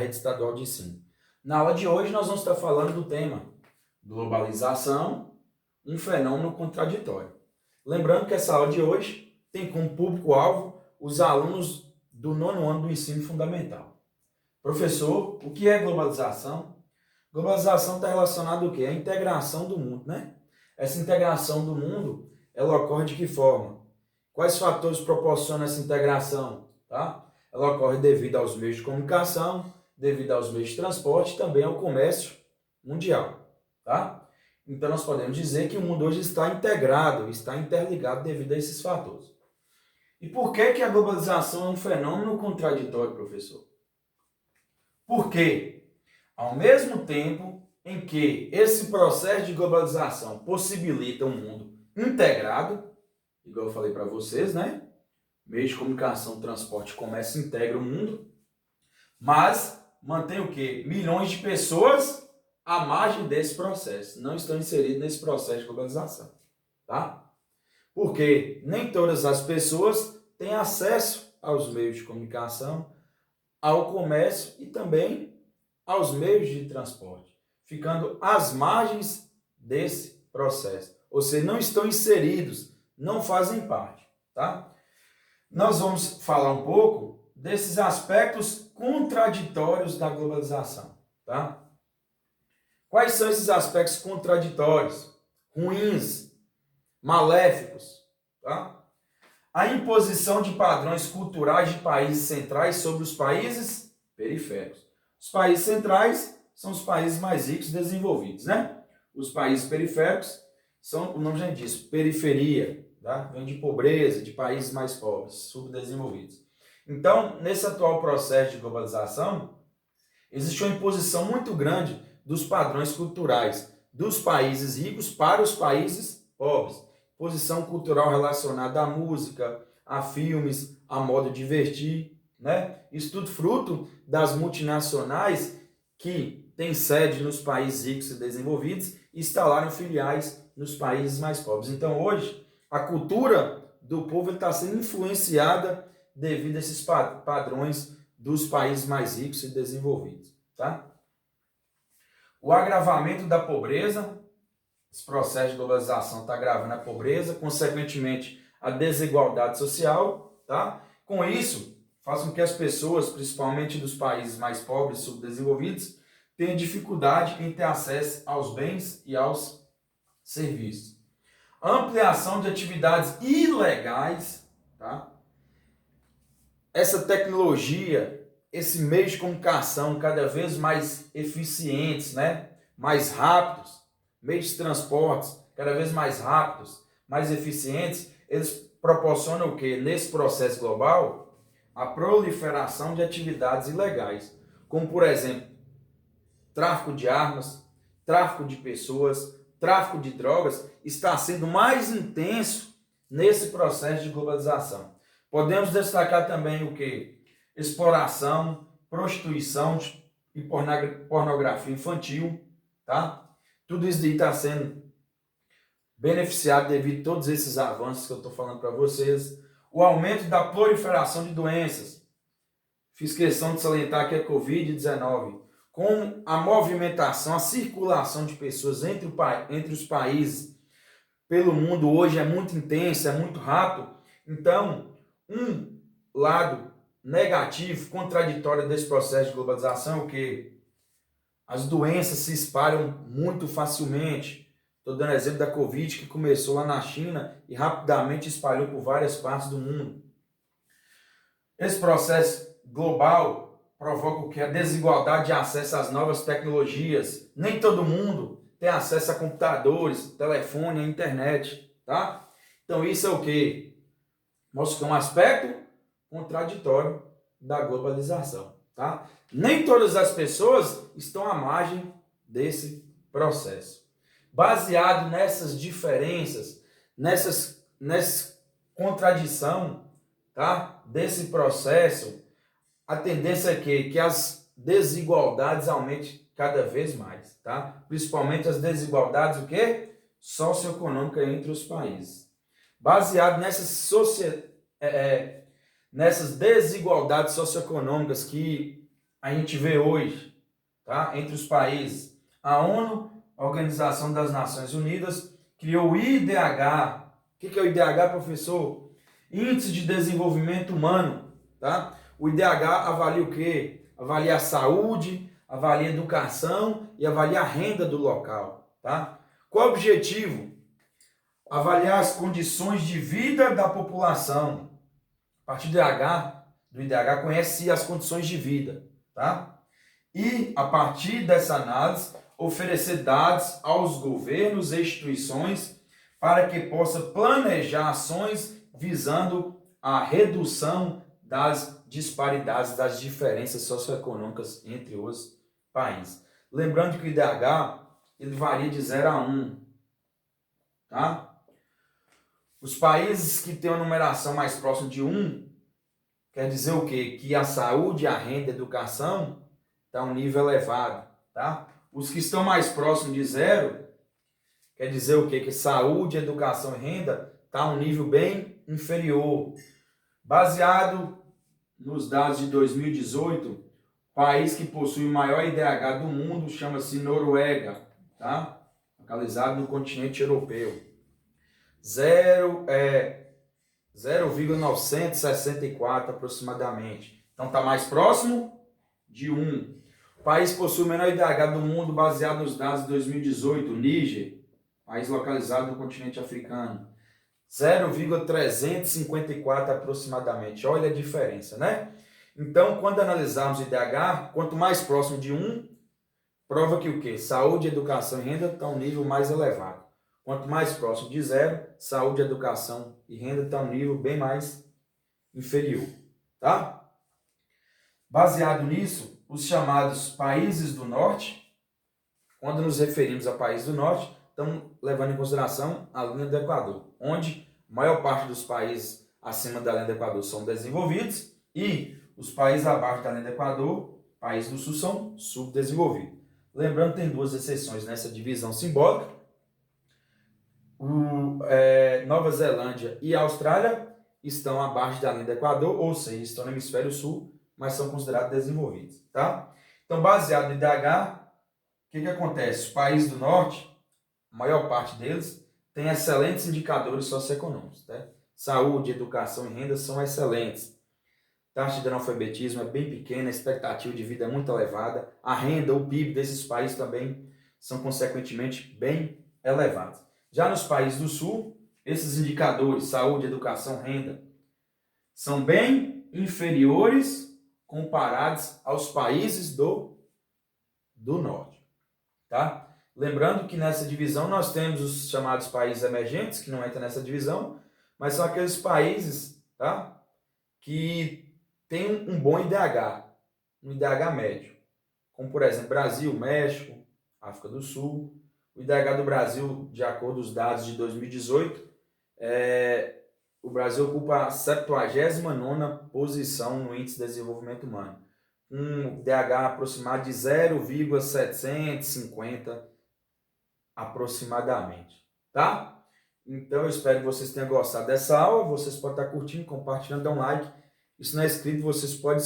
Rede Estadual de Ensino. Na aula de hoje nós vamos estar falando do tema globalização, um fenômeno contraditório. Lembrando que essa aula de hoje tem como público-alvo os alunos do 9º ano do ensino fundamental. Professor, o que é globalização? Globalização está relacionada ao quê? A integração do mundo, né? Essa integração do mundo, ela ocorre de que forma? Quais fatores proporcionam essa integração? Tá? Ela ocorre devido aos meios de comunicação, devido aos meios de transporte e também ao comércio mundial. Tá? Então nós podemos dizer que o mundo hoje está integrado, está interligado devido a esses fatores. E por que a globalização é um fenômeno contraditório, professor? Porque, ao mesmo tempo em que esse processo de globalização possibilita um mundo integrado, igual eu falei para vocês, né? Meios de comunicação, transporte e comércio integram o mundo, mas mantém o quê? Milhões de pessoas à margem desse processo, não estão inseridas nesse processo de globalização, tá? Porque nem todas as pessoas têm acesso aos meios de comunicação, ao comércio e também aos meios de transporte, ficando às margens desse processo. Ou seja, não estão inseridos, não fazem parte, tá? Nós vamos falar um pouco desses aspectos contraditórios da globalização, tá? Quais são esses aspectos contraditórios, ruins, maléficos, tá? A imposição de padrões culturais de países centrais sobre os países periféricos. Os países centrais são os países mais ricos e desenvolvidos, né? Os países periféricos são, o nome já diz, periferia, tá? Vem de pobreza, de países mais pobres, subdesenvolvidos. Então, nesse atual processo de globalização, existe uma imposição muito grande dos padrões culturais dos países ricos para os países pobres. Posição cultural relacionada à música, a filmes, a modo de divertir, né? Isso tudo fruto das multinacionais que têm sede nos países ricos e desenvolvidos e instalaram filiais nos países mais pobres. Então, hoje, a cultura do povo está sendo influenciada devido a esses padrões dos países mais ricos e desenvolvidos, tá? O agravamento da pobreza. Esse processo de globalização está agravando a pobreza, consequentemente a desigualdade social, tá? Com isso, faz com que as pessoas, principalmente dos países mais pobres e subdesenvolvidos, tenham dificuldade em ter acesso aos bens e aos serviços. A ampliação de atividades ilegais, tá? Essa tecnologia, esse meio de comunicação cada vez mais eficientes, né? Mais rápidos, meios de transportes cada vez mais rápidos, mais eficientes, eles proporcionam o quê? Nesse processo global, a proliferação de atividades ilegais, como, por exemplo, tráfico de armas, tráfico de pessoas, tráfico de drogas, está sendo mais intenso nesse processo de globalização. Podemos destacar também o quê? Exploração, prostituição e pornografia infantil, tá? Tudo isso está sendo beneficiado devido a todos esses avanços que eu estou falando para vocês. O aumento da proliferação de doenças. Fiz questão de salientar que é Covid-19. Com a movimentação, a circulação de pessoas entre os países pelo mundo hoje é muito intensa, é muito rápido. Então, um lado negativo, contraditório desse processo de globalização é o quê? As doenças se espalham muito facilmente. Estou dando exemplo da Covid, que começou lá na China e rapidamente espalhou por várias partes do mundo. Esse processo global provoca o que? A desigualdade de acesso às novas tecnologias. Nem todo mundo tem acesso a computadores, telefone, a internet, tá? Então isso é o quê? Mostra que é um aspecto contraditório da globalização, tá? Nem todas as pessoas estão à margem desse processo. Baseado nessas diferenças, nessa contradição, tá? Desse processo, a tendência é que as desigualdades aumentem cada vez mais, tá? Principalmente as desigualdades o quê? Socioeconômicas entre os países. Baseado nessas desigualdades socioeconômicas que a gente vê hoje, tá? Entre os países, a ONU, a Organização das Nações Unidas, criou o IDH. O que é o IDH, professor? Índice de Desenvolvimento Humano, tá? O IDH avalia o quê? Avalia a saúde, avalia a educação e avalia a renda do local, tá? Qual o objetivo? Avaliar as condições de vida da população. A partir do IDH conhece as condições de vida, tá? E, a partir dessa análise, oferecer dados aos governos e instituições para que possa planejar ações visando a redução das disparidades, das diferenças socioeconômicas entre os países. Lembrando que o IDH ele varia de 0 a 1, tá? Os países que têm uma numeração mais próxima de 1, quer dizer o quê? Que a saúde, a renda, a educação está a um nível elevado, tá? Os que estão mais próximos de 0, quer dizer o quê? Que saúde, educação e renda está a um nível bem inferior. Baseado nos dados de 2018, o país que possui o maior IDH do mundo chama-se Noruega, tá? Localizado no continente europeu. 0,964 aproximadamente. Então está mais próximo de 1. O país possui o menor IDH do mundo baseado nos dados de 2018, Níger, país localizado no continente africano. 0,354 aproximadamente. Olha a diferença, né? Então, quando analisarmos o IDH, quanto mais próximo de 1, prova que o quê? Saúde, educação e renda estão a um nível mais elevado. Quanto mais próximo de 0, saúde, educação e renda estão a um nível bem mais inferior, tá? Baseado nisso, os chamados países do norte, quando nos referimos a países do norte, estamos levando em consideração a linha do Equador, onde a maior parte dos países acima da linha do Equador são desenvolvidos e os países abaixo da linha do Equador, países do sul, são subdesenvolvidos. Lembrando que tem 2 exceções nessa divisão simbólica. Nova Zelândia e Austrália estão abaixo da linha do Equador, ou seja, estão no hemisfério sul, mas são considerados desenvolvidos, tá? Então, baseado no IDH, o que acontece? Os países do norte, a maior parte deles, tem excelentes indicadores socioeconômicos, tá? Saúde, educação e renda são excelentes. A taxa de analfabetismo é bem pequena, a expectativa de vida é muito elevada, a renda, o PIB desses países também são, consequentemente, bem elevados. Já nos países do sul, esses indicadores, saúde, educação, renda, são bem inferiores comparados aos países do norte, tá? Lembrando que nessa divisão nós temos os chamados países emergentes, que não entram nessa divisão, mas são aqueles países, tá, que têm um bom IDH, um IDH médio, como por exemplo Brasil, México, África do Sul. O IDH do Brasil, de acordo com os dados de 2018, o Brasil ocupa a 79ª posição no Índice de Desenvolvimento Humano, um IDH aproximado de 0,750 aproximadamente, tá? Então eu espero que vocês tenham gostado dessa aula, vocês podem estar curtindo, compartilhando, dando um like. E se não é inscrito, vocês podem